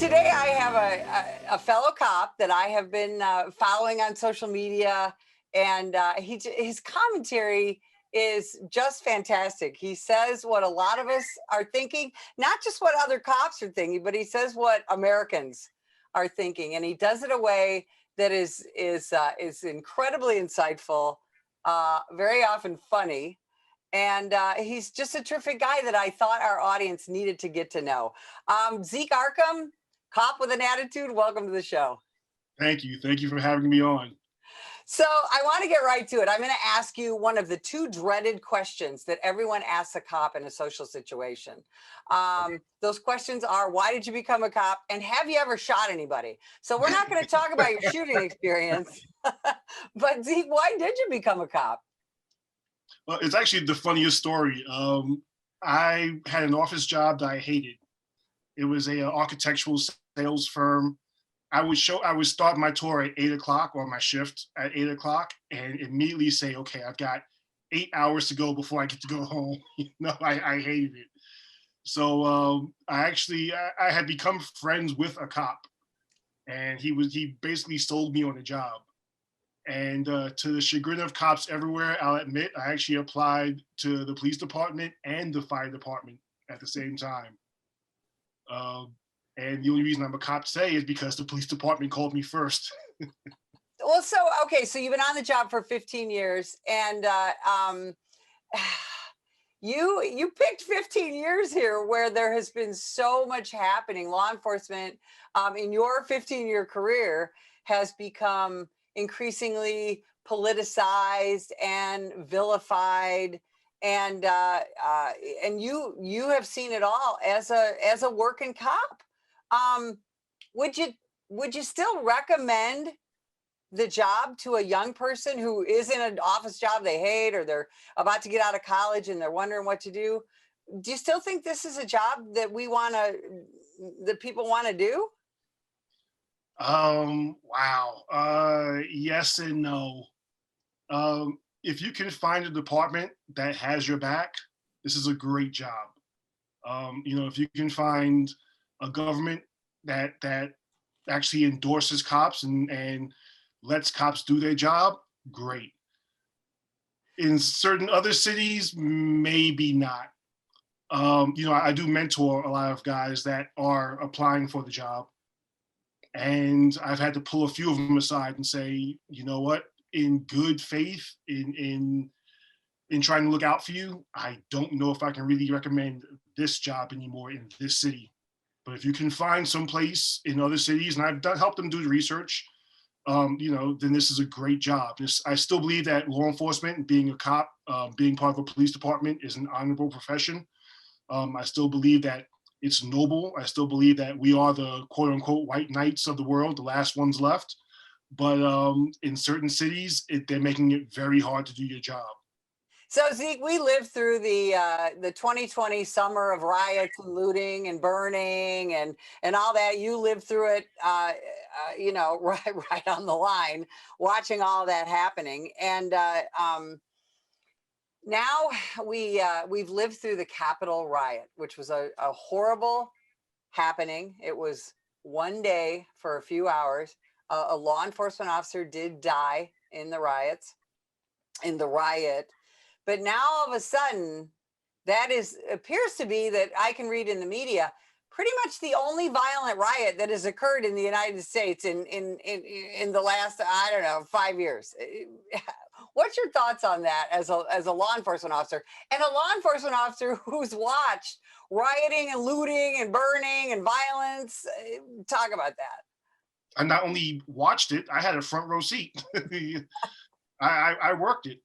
Today I have a fellow cop that I have been following on social media, and his commentary is just fantastic. He says what a lot of us are thinking, not just what other cops are thinking, but he says what Americans are thinking, and he does it in a way that is incredibly insightful, very often funny. And he's just a terrific guy that I thought our audience needed to get to know. Zeek Arkham, cop with an attitude, welcome to the show. Thank you. Thank you for having me on. So I want to get right to it. I'm going to ask you one of the two dreaded questions that everyone asks a cop in a social situation. Those questions are, why did you become a cop? And have you ever shot anybody? So we're not going to talk about your shooting experience, but Zeke, why did you become a cop? Well, it's actually the funniest story. I had an office job that I hated. It was a architectural sales firm. I would start my tour at 8 o'clock on my shift at 8 o'clock and immediately say, okay, I've got 8 hours to go before I get to go home. I hated it. So I had become friends with a cop, and he basically sold me on the job. And to the chagrin of cops everywhere, I'll admit, I actually applied to the police department and the fire department at the same time. And the only reason I'm a cop today is because the police department called me first. Well, so, okay, so you've been on the job for 15 years, and you picked 15 years here where there has been so much happening. Law enforcement in your 15-year career has become increasingly politicized and vilified, and you have seen it all as a working cop. Would you still recommend the job to a young person who is in an office job they hate, or they're about to get out of college and they're wondering what to do? Do you still think this is a job that people want to do? Wow. Yes and no. If you can find a department that has your back, this is a great job. If you can find a government that actually endorses cops and lets cops do their job, great. In certain other cities, maybe not. I do mentor a lot of guys that are applying for the job, and I've had to pull a few of them aside and say, you know what, in good faith, in trying to look out for you, I don't know if I can really recommend this job anymore in this city. But if you can find some place in other cities, and helped them do the research, then this is a great job. I still believe that law enforcement and being a cop, being part of a police department is an honorable profession. I still believe that it's noble. I still believe that we are the quote unquote white knights of the world, the last ones left. But in certain cities, they're making it very hard to do your job. So Zeke, we lived through the 2020 summer of riots and looting and burning and all that. You lived through it, right on the line, watching all that happening. And now we've lived through the Capitol riot, which was a horrible happening. It was one day for a few hours. A law enforcement officer did die in the riot. But now all of a sudden, appears to be, that I can read in the media, pretty much the only violent riot that has occurred in the United States in the last, 5 years. What's your thoughts on that as a law enforcement officer, and a law enforcement officer who's watched rioting and looting and burning and violence? Talk about that. I not only watched it, I had a front row seat. I worked it.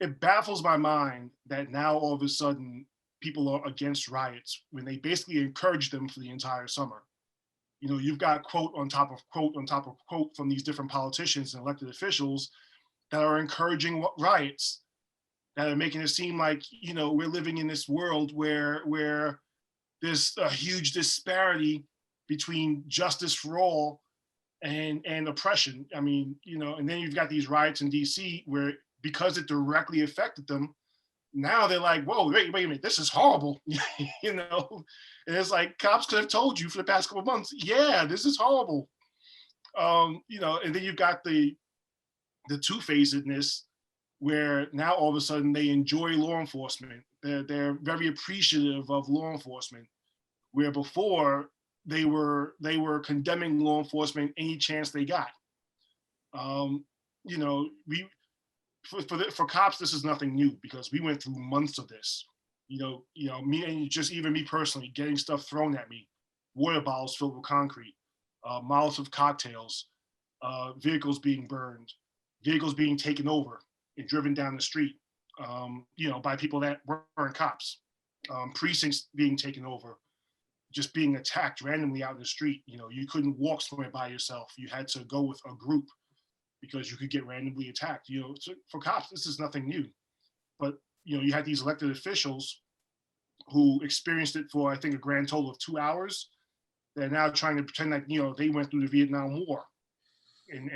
It baffles my mind that now all of a sudden people are against riots when they basically encouraged them for the entire summer. You've got quote on top of quote on top of quote from these different politicians and elected officials that are encouraging riots, that are making it seem like, we're living in this world where there's a huge disparity between justice for all and oppression. I mean, and then you've got these riots in DC where, because it directly affected them, Now they're like, whoa, wait a minute, this is horrible. You know, and it's like cops could have told you for the past couple of months, yeah, this is horrible. You know, and then you've got the two-facedness where now all of a sudden they enjoy law enforcement. They're very appreciative of law enforcement, where before they were condemning law enforcement any chance they got. Um, you know, we for cops this is nothing new because we went through months of this. Me and just even me personally getting stuff thrown at me, water bottles filled with concrete, Molotov cocktails, vehicles being burned, vehicles being taken over and driven down the street, by people that weren't cops, precincts being taken over, just being attacked randomly out in the street. You know, you couldn't walk somewhere by yourself. You had to go with a group because you could get randomly attacked. You know, so for cops, this is nothing new. But you had these elected officials who experienced it for I think a grand total of 2 hours. They're now trying to pretend like they went through the Vietnam War, and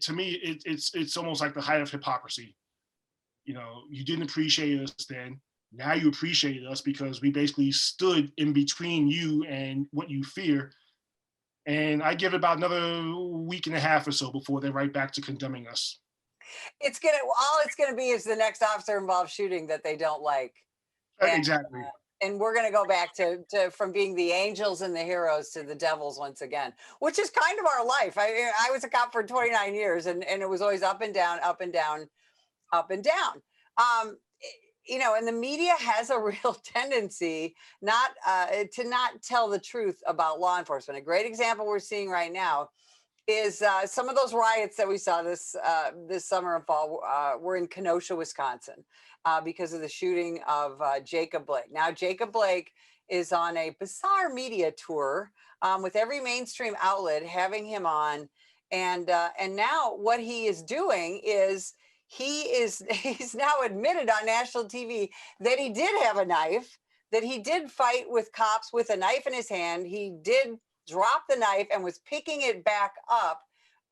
to me it's almost like the height of hypocrisy. You didn't appreciate us then. Now you appreciate us because we basically stood in between you and what you fear. And I give it about another week and a half or so before they're right back to condemning us. All it's gonna be is the next officer involved shooting that they don't like. And Exactly. and we're going to go back to from being the angels and the heroes to the devils once again, which is kind of our life. I was a cop for 29 years, and it was always up and down, up and down, up and down. And the media has a real tendency not to not tell the truth about law enforcement. A great example we're seeing right now is some of those riots that we saw this summer and fall were in Kenosha, Wisconsin, because of the shooting of Jacob Blake. Now, Jacob Blake is on a bizarre media tour with every mainstream outlet having him on, and now what he is doing is he's now admitted on national TV that he did have a knife, that he did fight with cops with a knife in his hand. He did dropped the knife and was picking it back up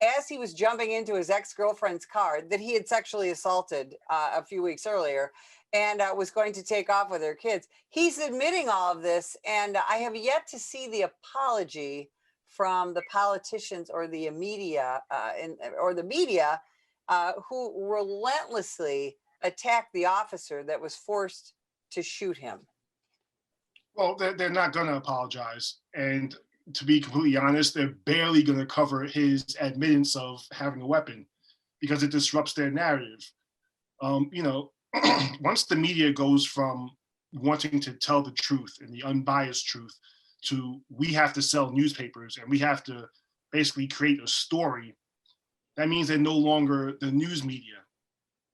as he was jumping into his ex-girlfriend's car that he had sexually assaulted a few weeks earlier, and was going to take off with her kids. He's admitting all of this, and I have yet to see the apology from the politicians or the media who relentlessly attacked the officer that was forced to shoot him. Well, they're not going to apologize. And to be completely honest, they're barely going to cover his admittance of having a weapon because it disrupts their narrative. Once the media goes from wanting to tell the truth and the unbiased truth to we have to sell newspapers and we have to basically create a story, that means they're no longer the news media.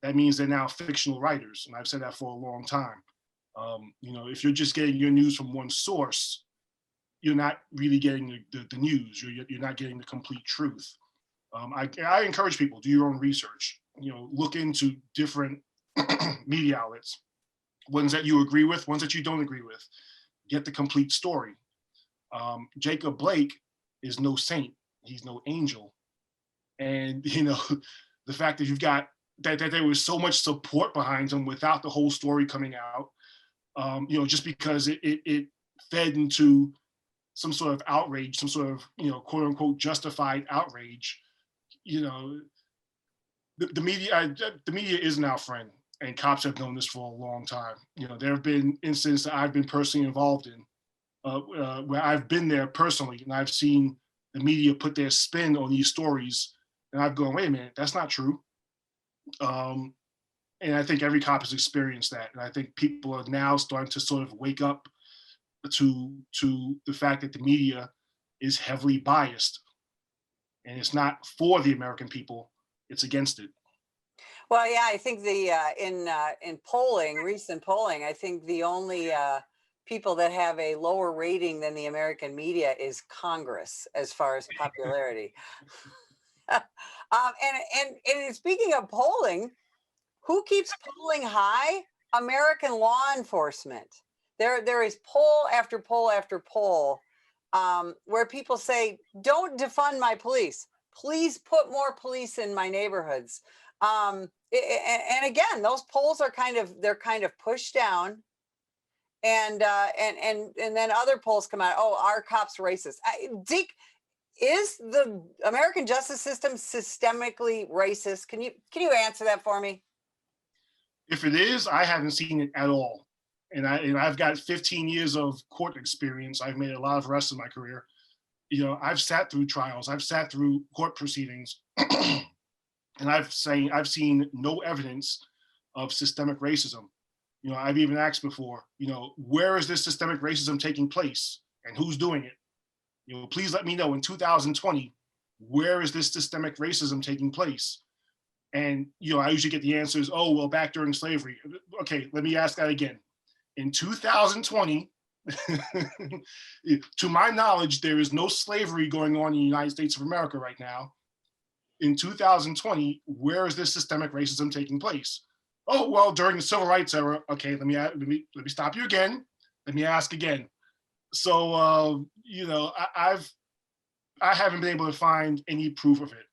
That means they're now fictional writers. And I've said that for a long time. If you're just getting your news from one source, you're not really getting the news. You're not getting the complete truth. I encourage people, do your own research. Look into different media outlets, ones that you agree with, ones that you don't agree with. Get the complete story. Jacob Blake is no saint. He's no angel. And, the fact that you've got that there was so much support behind him without the whole story coming out, just because it fed into some sort of outrage, some sort of, quote unquote, justified outrage. The media isn't our friend, and cops have known this for a long time. There have been incidents that I've been personally involved in, where I've been there personally, and I've seen the media put their spin on these stories, and I've gone, wait a minute, that's not true. And I think every cop has experienced that, and I think people are now starting to sort of wake up to the fact that the media is heavily biased, and it's not for the American people; it's against it. Well, yeah, I think in polling, recent polling, I think the only people that have a lower rating than the American media is Congress as far as popularity. And speaking of polling, who keeps polling high? American law enforcement. There is poll after poll after poll where people say, "Don't defund my police. Please put more police in my neighborhoods." And again, those polls are they're kind of pushed down, and then other polls come out. Oh, our cops racist. Zeke, is the American justice system systemically racist? Can you answer that for me? If it is, I haven't seen it at all. And I've got 15 years of court experience. I've made a lot of arrests in my career. I've sat through trials. I've sat through court proceedings, and I've seen no evidence of systemic racism. I've even asked before, where is this systemic racism taking place and who's doing it? Please let me know in 2020, where is this systemic racism taking place? And I usually get the answers, oh, well, back during slavery. Okay, let me ask that again. In 2020, to my knowledge, there is no slavery going on in the United States of America right now. In 2020, where is this systemic racism taking place? Oh, well, during the civil rights era. Okay, let me stop you again. Let me ask again. So, I haven't been able to find any proof of it.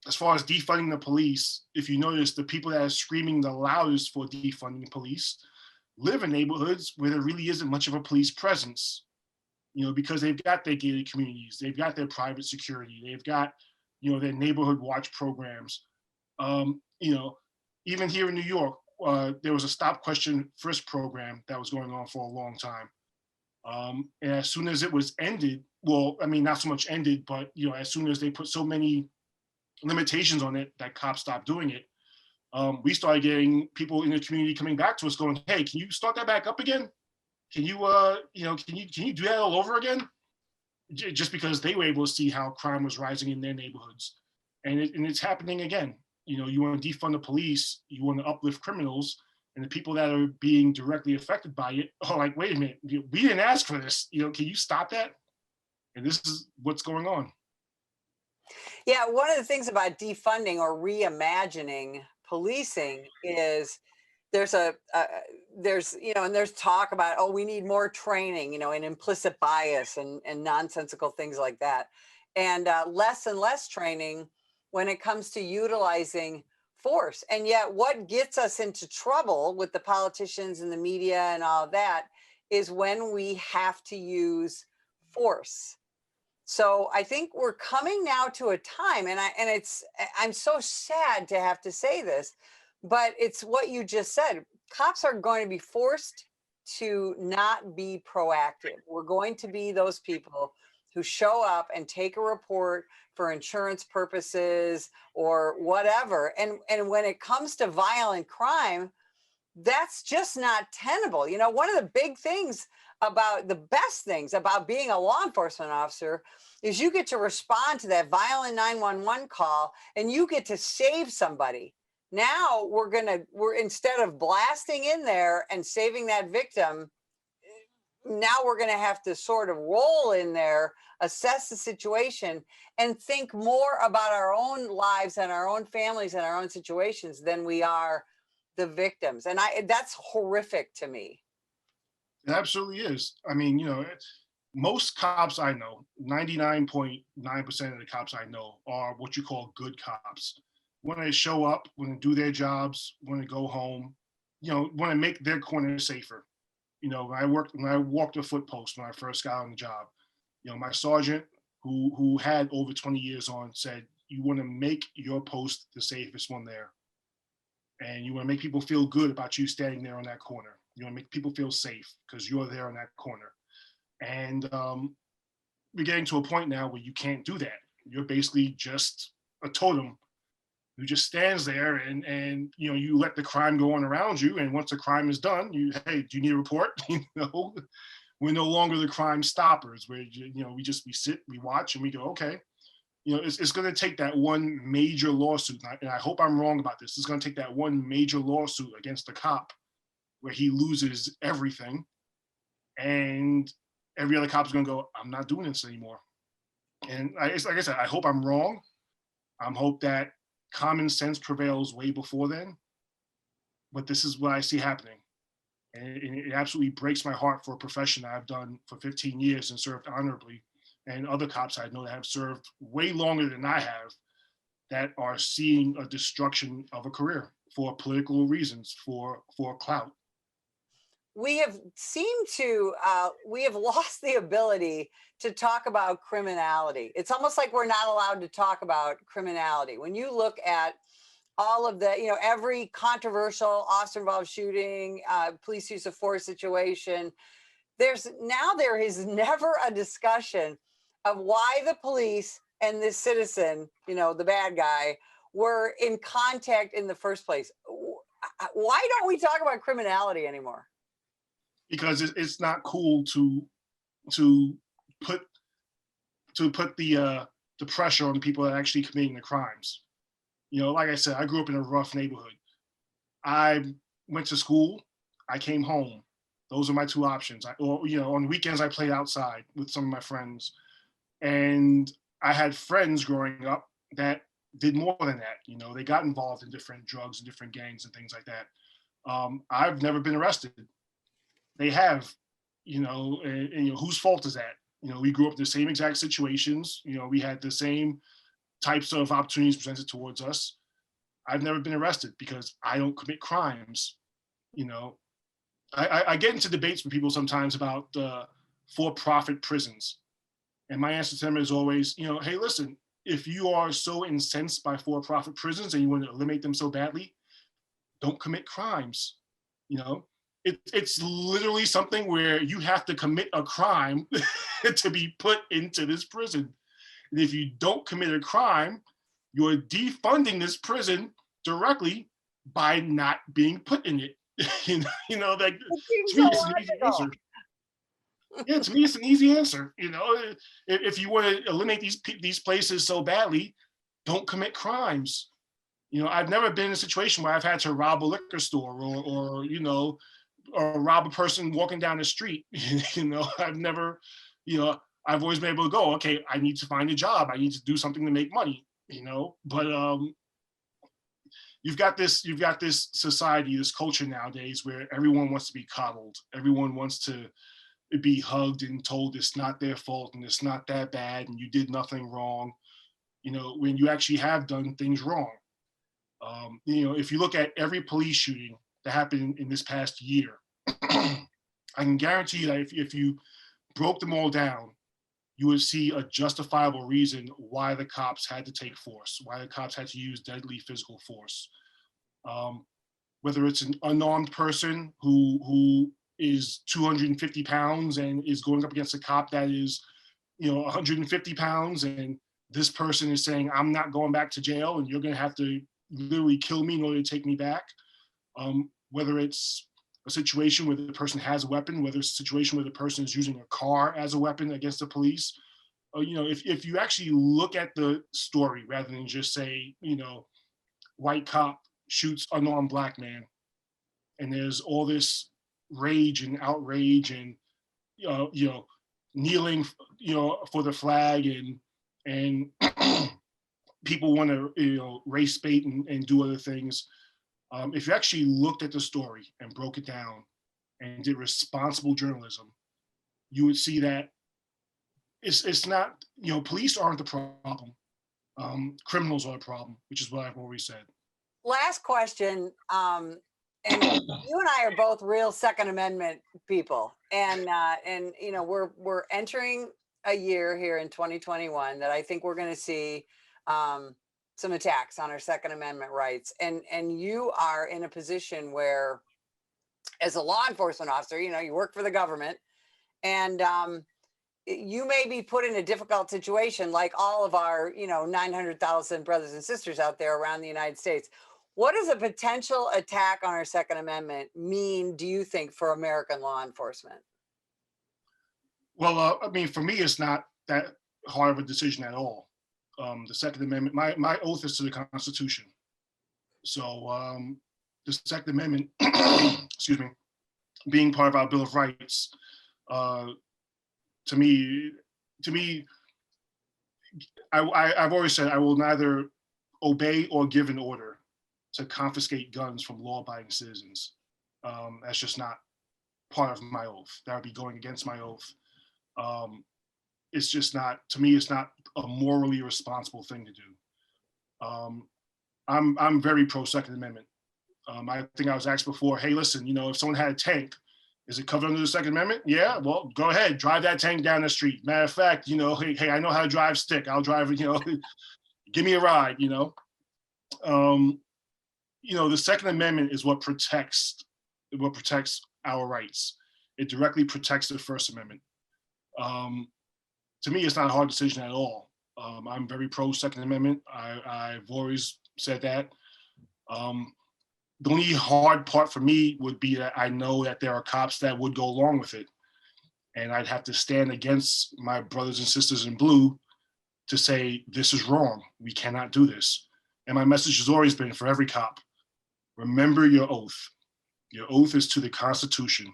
As far as defunding the police, if you notice, the people that are screaming the loudest for defunding the police live in neighborhoods where there really isn't much of a police presence, because they've got their gated communities, they've got their private security, they've got, their neighborhood watch programs. Even here in New York, there was a stop, question, frisk program that was going on for a long time. And as soon as it was ended, well, I mean, not so much ended, but, as soon as they put so many limitations on it that cops stopped doing it, we started getting people in the community coming back to us going, hey, can you start that back up again? Can you, can you do that all over again? Just because they were able to see how crime was rising in their neighborhoods. And it's happening again. You want to defund the police, you want to uplift criminals, and the people that are being directly affected by it are like, wait a minute, we didn't ask for this. Can you stop that? And this is what's going on. Yeah, one of the things about defunding or reimagining policing is there's there's and there's talk about, oh, we need more training, and implicit bias and nonsensical things like that, and less and less training when it comes to utilizing force. And yet what gets us into trouble with the politicians and the media and all of that is when we have to use force. So I think we're coming now to a time, and I'm so sad to have to say this, but it's what you just said. Cops are going to be forced to not be proactive. We're going to be those people who show up and take a report for insurance purposes or whatever. And when it comes to violent crime, that's just not tenable. One of the best things about being a law enforcement officer is you get to respond to that violent 911 call and you get to save somebody. Now we're instead of blasting in there and saving that victim, now we're going to have to sort of roll in there, assess the situation, and think more about our own lives and our own families and our own situations than we are the victims. And that's horrific to me. It absolutely is. I mean, most cops I know, 99.9% of the cops I know are what you call good cops. When they show up, when they do their jobs, when they go home, when they make their corner safer. When I walked a foot post when I first got on the job, my sergeant who had over 20 years on said, you want to make your post the safest one there. And you want to make people feel good about you standing there on that corner. You want to make people feel safe because you're there on that corner. And we're getting to a point now where you can't do that. You're basically just a totem who just stands there and you let the crime go on around you. And once the crime is done, hey, do you need a report? We're no longer the crime stoppers. We sit, we watch, and we go, okay. It's going to take that one major lawsuit, and I hope I'm wrong about this. It's going to take that one major lawsuit against the cop where he loses everything, and every other cop is going to go, I'm not doing this anymore. And it's like I said, I hope I'm wrong. I hope that common sense prevails way before then. But this is what I see happening. And it absolutely breaks my heart for a profession that I've done for 15 years and served honorably, and other cops I know that have served way longer than I have, that are seeing a destruction of a career for political reasons, for clout. We have seemed to we have lost the ability to talk about criminality. It's almost like we're not allowed to talk about criminality. When you look at all of the, every controversial officer involved shooting, police use of force situation, there is never a discussion of why the police and this citizen, the bad guy, were in contact in the first place. Why don't we talk about criminality anymore? Because it's not cool to put the pressure on the people that are actually committing the crimes. Like I said, I grew up in a rough neighborhood. I went to school, I came home. Those are my two options. On weekends I played outside with some of my friends, and I had friends growing up that did more than that. They got involved in different drugs and different gangs and things like that. I've never been arrested. They have, and whose fault is that? We grew up in the same exact situations. We had the same types of opportunities presented towards us. I've never been arrested because I don't commit crimes. I get into debates with people sometimes about for-profit prisons. And my answer to them is always, hey, listen, if you are so incensed by for-profit prisons and you want to eliminate them so badly, don't commit crimes. It's literally something where you have to commit a crime to be put into this prison. And if you don't commit a crime, you're defunding this prison directly by not being put in it. That to me, it's an easy answer. Yeah, to me, it's an easy answer. If you want to eliminate these places so badly, don't commit crimes. I've never been in a situation where I've had to rob a liquor store or rob a person walking down the street. I've never, I've always been able to go, okay, I need to find a job. I need to do something to make money, but you've got this society, this culture nowadays where everyone wants to be coddled. Everyone wants to be hugged and told it's not their fault and it's not that bad and you did nothing wrong, when you actually have done things wrong. If you look at every police shooting that happened in this past year, I can guarantee you that if you broke them all down, you would see a justifiable reason why the cops had to take force, why the cops had to use deadly physical force. Whether it's an unarmed person who is 250 pounds and is going up against a cop that is, 150 pounds, and this person is saying, I'm not going back to jail and you're going to have to literally kill me in order to take me back. Whether it's a situation where the person has a weapon, whether it's a situation where the person is using a car as a weapon against the police. If you actually look at the story rather than just say, white cop shoots unarmed black man, and there's all this rage and outrage and kneeling for the flag and people want to race bait and do other things. If you actually looked at the story and broke it down and did responsible journalism, you would see that it's not, police aren't the problem. Criminals are the problem, which is what I've always said. Last question. And you and I are both real Second Amendment people, and we're entering a year here in 2021 that I think we're going to see some attacks on our Second Amendment rights, and you are in a position where, as a law enforcement officer, you work for the government, and you may be put in a difficult situation like all of our 900,000 brothers and sisters out there around the United States. What does a potential attack on our Second Amendment mean, do you think, for American law enforcement? Well, for me, it's not that hard of a decision at all. The Second Amendment, my oath is to the Constitution. So the Second Amendment, excuse me, being part of our Bill of Rights, to me, I've always said I will neither obey or give an order to confiscate guns from law-abiding citizens. That's just not part of my oath. That would be going against my oath. It's just not, to me, it's not a morally responsible thing to do. Um, I'm very pro Second Amendment. I think I was asked before, hey, listen, if someone had a tank, is it covered under the Second Amendment? Yeah, well, go ahead, drive that tank down the street. Matter of fact, hey, I know how to drive stick. I'll drive it, give me a ride, Um, the Second Amendment is what protects our rights. It directly protects the First Amendment. To me, it's not a hard decision at all. I'm very pro Second Amendment. I've always said that. The only hard part for me would be that I know that there are cops that would go along with it. And I'd have to stand against my brothers and sisters in blue to say, this is wrong. We cannot do this. And my message has always been for every cop, remember your oath. Your oath is to the Constitution.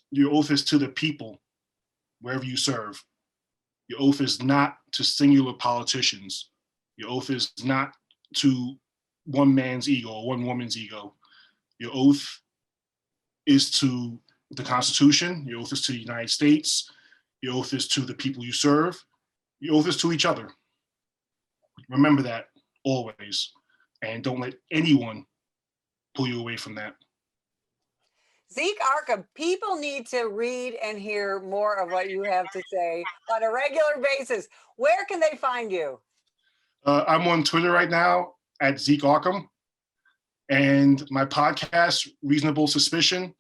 Your oath is to the people, wherever you serve. Your oath is not to singular politicians. Your oath is not to one man's ego or one woman's ego. Your oath is to the Constitution. Your oath is to the United States. Your oath is to the people you serve. Your oath is to each other. Remember that always. And don't let anyone pull you away from that. Zeek Arkham, people need to read and hear more of what you have to say on a regular basis. Where can they find you? I'm on Twitter right now at Zeek Arkham, and my podcast, Reasonable Suspicion.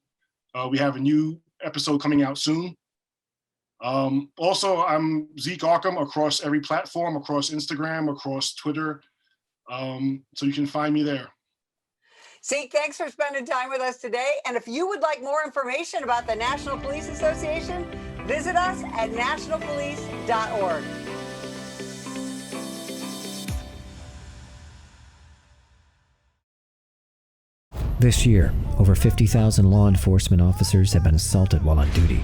We have a new episode coming out soon. Also, I'm Zeek Arkham across every platform, across Instagram, across Twitter. So you can find me there. Zeek, thanks for spending time with us today. And if you would like more information about the National Police Association, visit us at nationalpolice.org. This year, over 50,000 law enforcement officers have been assaulted while on duty.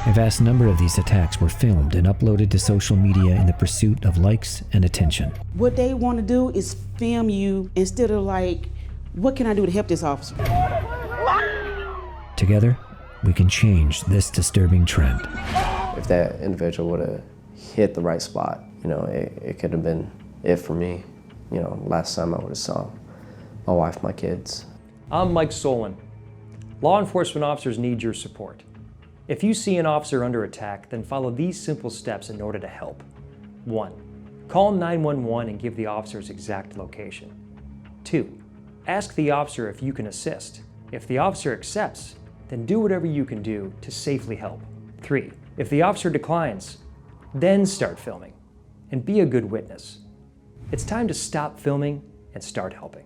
A vast number of these attacks were filmed and uploaded to social media in the pursuit of likes and attention. What they want to do is film you instead of like, what can I do to help this officer? Together, we can change this disturbing trend. If that individual would have hit the right spot, it could have been it for me. Last time I would have saw my wife, my kids. I'm Mike Solon. Law enforcement officers need your support. If you see an officer under attack, then follow these simple steps in order to help. 1. Call 911 and give the officer's exact location. 2. Ask the officer if you can assist. If the officer accepts, then do whatever you can do to safely help. 3. If the officer declines, then start filming and be a good witness. It's time to stop filming and start helping.